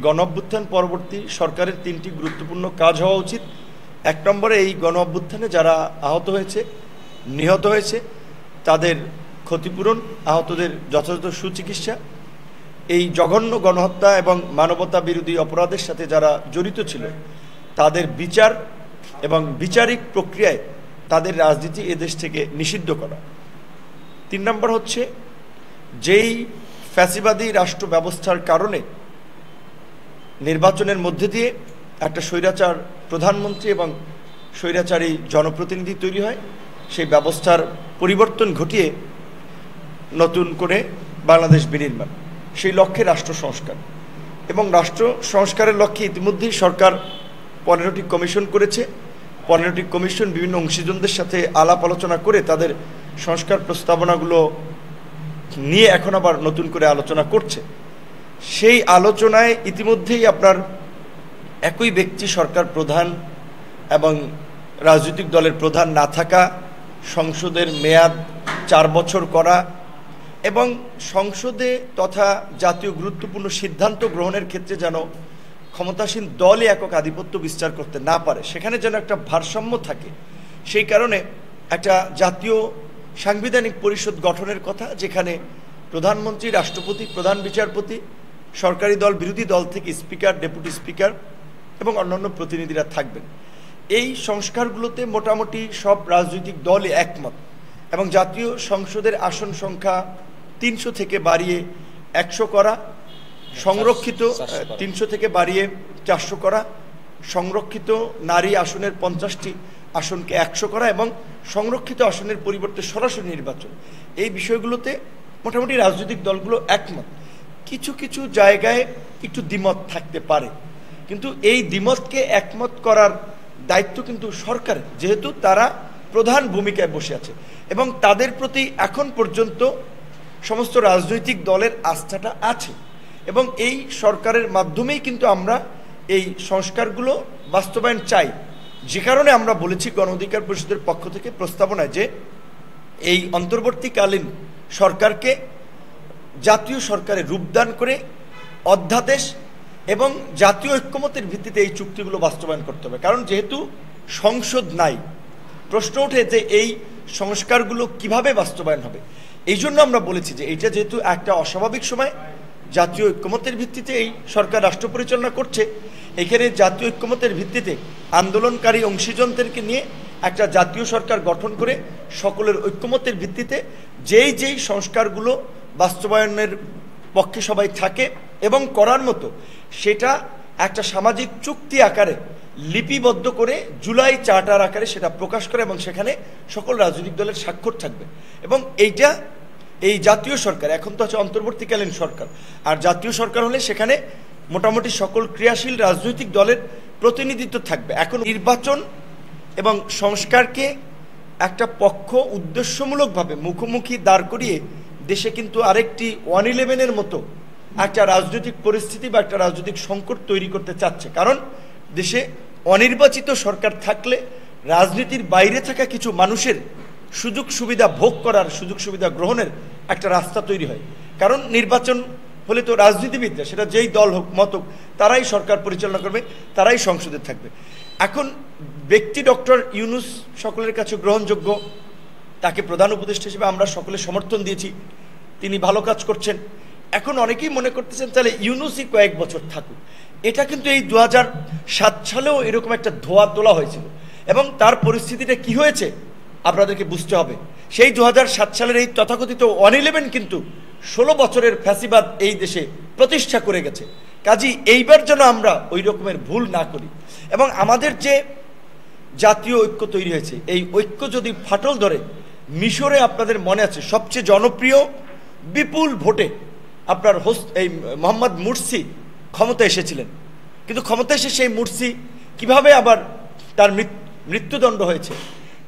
গণঅভ্যুত্থান পরবর্তী সরকারের 3টি গুরুত্বপূর্ণ কাজ হওয়া উচিত। 1 নম্বরে এই গণঅভ্যুত্থানে যারা আহত হয়েছে, নিহত হয়েছে, তাদের ক্ষতিপূরণ, আহতদের যথাযথ সুচিকিৎসা, এই জঘন্য গণহত্যা এবং মানবতা বিরোধী অপরাধের সাথে যারা জড়িত ছিল তাদের বিচার এবং বিচারিক প্রক্রিয়ায় তাদের রাজনীতি এদেশ থেকে নিষিদ্ধ করা। 3 নম্বর হচ্ছে যেই ফ্যাসিবাদী রাষ্ট্র ব্যবস্থার কারণে নির্বাচনের মধ্যে দিয়ে একটা স্বৈরাচার প্রধানমন্ত্রী এবং স্বৈরাচারী জনপ্রতিনিধি তৈরি হয়, সেই ব্যবস্থার পরিবর্তন ঘটিয়ে নতুন করে বাংলাদেশ বিনির্মাণ, সেই লক্ষ্যে রাষ্ট্র সংস্কার। এবং রাষ্ট্র সংস্কারের লক্ষ্যে ইতিমধ্যেই সরকার 15টি কমিশন করেছে। 15টি কমিশন বিভিন্ন অংশীজনদের সাথে আলাপ আলোচনা করে তাদের সংস্কার প্রস্তাবনাগুলো নিয়ে এখন আবার নতুন করে আলোচনা করছে। সেই আলোচনায় ইতিমধ্যেই আপনার একই ব্যক্তি সরকার প্রধান এবং রাজনৈতিক দলের প্রধান না থাকা, সংসদের মেয়াদ 4 বছর করা এবং সংসদে তথা জাতীয় গুরুত্বপূর্ণ সিদ্ধান্ত গ্রহণের ক্ষেত্রে যেন ক্ষমতাসীন দলই একক আধিপত্য বিস্তার করতে না পারে, সেখানে যেন একটা ভারসাম্য থাকে। সেই কারণে একটা জাতীয় সাংবিধানিক পরিষদ গঠনের কথা, যেখানে প্রধানমন্ত্রী, রাষ্ট্রপতি, প্রধান বিচারপতি, সরকারি দল, বিরোধী দল থেকে স্পিকার, ডেপুটি স্পিকার এবং অন্যান্য প্রতিনিধিরা থাকবেন। এই সংস্কারগুলোতে মোটামুটি সব রাজনৈতিক দলই একমত এবং জাতীয় সংসদের আসন সংখ্যা 300 থেকে বাড়িয়ে 100 করা, সংরক্ষিত 300 থেকে বাড়িয়ে 400 করা, সংরক্ষিত নারী আসনের 50টি আসনকে 100 করা এবং সংরক্ষিত আসনের পরিবর্তে সরাসরি নির্বাচন, এই বিষয়গুলোতে মোটামুটি রাজনৈতিক দলগুলো একমত। কিছু কিছু জায়গায় একটু দ্বিমত থাকতে পারে, কিন্তু এই দ্বিমতকে একমত করার দায়িত্ব কিন্তু সরকারের, যেহেতু তারা প্রধান ভূমিকায় বসে আছে এবং তাদের প্রতি এখন পর্যন্ত সমস্ত রাজনৈতিক দলের আস্থাটা আছে এবং এই সরকারের মাধ্যমেই কিন্তু আমরা এই সংস্কারগুলো বাস্তবায়ন চাই। যে কারণে আমরা বলেছি গণ অধিকার পরিষদের পক্ষ থেকে প্রস্তাবনায় যে এই অন্তর্বর্তীকালীন সরকারকে জাতীয় সরকারে রূপদান করে অধ্যাদেশ এবং জাতীয় ঐক্যমতের ভিত্তিতে এই চুক্তিগুলো বাস্তবায়ন করতে হবে। কারণ যেহেতু সংসদ নাই, প্রশ্ন ওঠে যে এই সংস্কারগুলো কিভাবে বাস্তবায়ন হবে। এই জন্য আমরা বলেছি যে এইটা যেহেতু একটা অস্বাভাবিক সময়, জাতীয় ঐক্যমতের ভিত্তিতে এই সরকার রাষ্ট্র পরিচালনা করছে, এখানে জাতীয় ঐক্যমতের ভিত্তিতে আন্দোলনকারী অংশীজনদেরকে নিয়ে একটা জাতীয় সরকার গঠন করে সকলের ঐক্যমতের ভিত্তিতে যেই সংস্কারগুলো বাস্তবায়নের পক্ষে সবাই থাকে এবং করার মতো, সেটা একটা সামাজিক চুক্তি আকারে লিপিবদ্ধ করে জুলাই চার্টার আকারে সেটা প্রকাশ করে এবং সেখানে সকল রাজনৈতিক দলের স্বাক্ষর থাকবে। এবং এইটা এই জাতীয় সরকার, এখন তো আছে অন্তর্বর্তীকালীন সরকার, আর জাতীয় সরকার হলে সেখানে মোটামুটি সকল ক্রিয়াশীল রাজনৈতিক দলের প্রতিনিধিত্ব থাকবে। এখন নির্বাচন এবং সংস্কারকে একটা পক্ষ উদ্দেশ্যমূলকভাবে মুখোমুখি দাঁড় করিয়ে দেশে কিন্তু আরেকটি 111-এর মতো একটা রাজনৈতিক পরিস্থিতি বা একটা রাজনৈতিক সংকট তৈরি করতে চাচ্ছে। কারণ দেশে অনির্বাচিত সরকার থাকলে রাজনীতির বাইরে থাকা কিছু মানুষের সুযোগ সুবিধা ভোগ করার, সুযোগ সুবিধা গ্রহণের একটা রাস্তা তৈরি হয়। কারণ নির্বাচন হলে তো রাজনীতিবিদরা, সেটা যেই দল হোক মত হোক, তারাই সরকার পরিচালনা করবে, তারাই সংসদে থাকবে। এখন ব্যক্তি ডক্টর ইউনূস সকলের কাছে গ্রহণযোগ্য, তাকে প্রধান উপদেষ্টা হিসেবে আমরা সকলে সমর্থন দিয়েছি, তিনি ভালো কাজ করছেন। এখন অনেকেই মনে করতেছেন তাহলে ইউনূসই কয়েক বছর থাকুক। এটা কিন্তু এই 2007 সালেও এরকম একটা ধোয়া তোলা হয়েছিল এবং তার পরিস্থিতিটা কি হয়েছে আপনাদেরকে বুঝতে হবে। সেই 2007 সালের এই তথাকথিত 111 কিন্তু 16 বছরের ফ্যাসিবাদ এই দেশে প্রতিষ্ঠা করে গেছে। কাজী এইবার যেন আমরা ওই রকমের ভুল না করি এবং আমাদের যে জাতীয় ঐক্য তৈরি হয়েছে, এই ঐক্য যদি ফাটল ধরে, মিশরে আপনাদের মনে আছে সবচেয়ে জনপ্রিয় বিপুল ভোটে আপনার এই মোহাম্মদ মুরসি ক্ষমতা এসেছিলেন, কিন্তু ক্ষমতা এসে সেই মুরসি কিভাবে আবার তার মৃত্যুদণ্ড হয়েছে,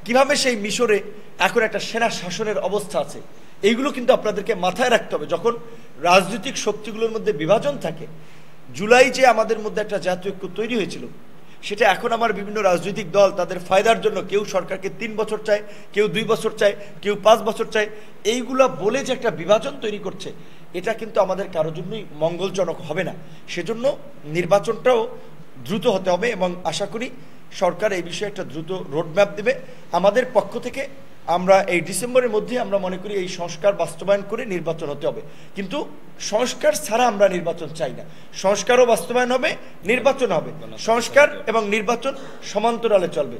কিভাবে সেই মিশরে এখন একটা সেনা শাসনের অবস্থা আছে, এইগুলো কিন্তু আপনাদেরকে মাথায় রাখতে হবে। যখন রাজনৈতিক শক্তিগুলোর মধ্যে বিভাজন থাকে, জুলাই যে আমাদের মধ্যে একটা জাতীয় ঐক্য তৈরি হয়েছিল, সেটা এখন আমার বিভিন্ন রাজনৈতিক দল তাদের ফায়দার জন্য কেউ সরকারকে 3 বছর চায়, কেউ 2 বছর চায়, কেউ 5 বছর চায়, এইগুলা বলে যে একটা বিভাজন তৈরি করছে, এটা কিন্তু আমাদের কারোর জন্যই মঙ্গলজনক হবে না। সেজন্য নির্বাচনটাও দ্রুত হতে হবে এবং আশা করি সরকার এই বিষয়ে একটা দ্রুত রোডম্যাপ দেবে। আমাদের পক্ষ থেকে আমরা এই ডিসেম্বরের মধ্যে আমরা মনে করি এই সংস্কার বাস্তবায়ন করে নির্বাচন হতে হবে, কিন্তু সংস্কার ছাড়া আমরা নির্বাচন চাই না। সংস্কারও বাস্তবায়ন হবে, নির্বাচন হবে, সংস্কার এবং নির্বাচন সমান্তরালে চলবে।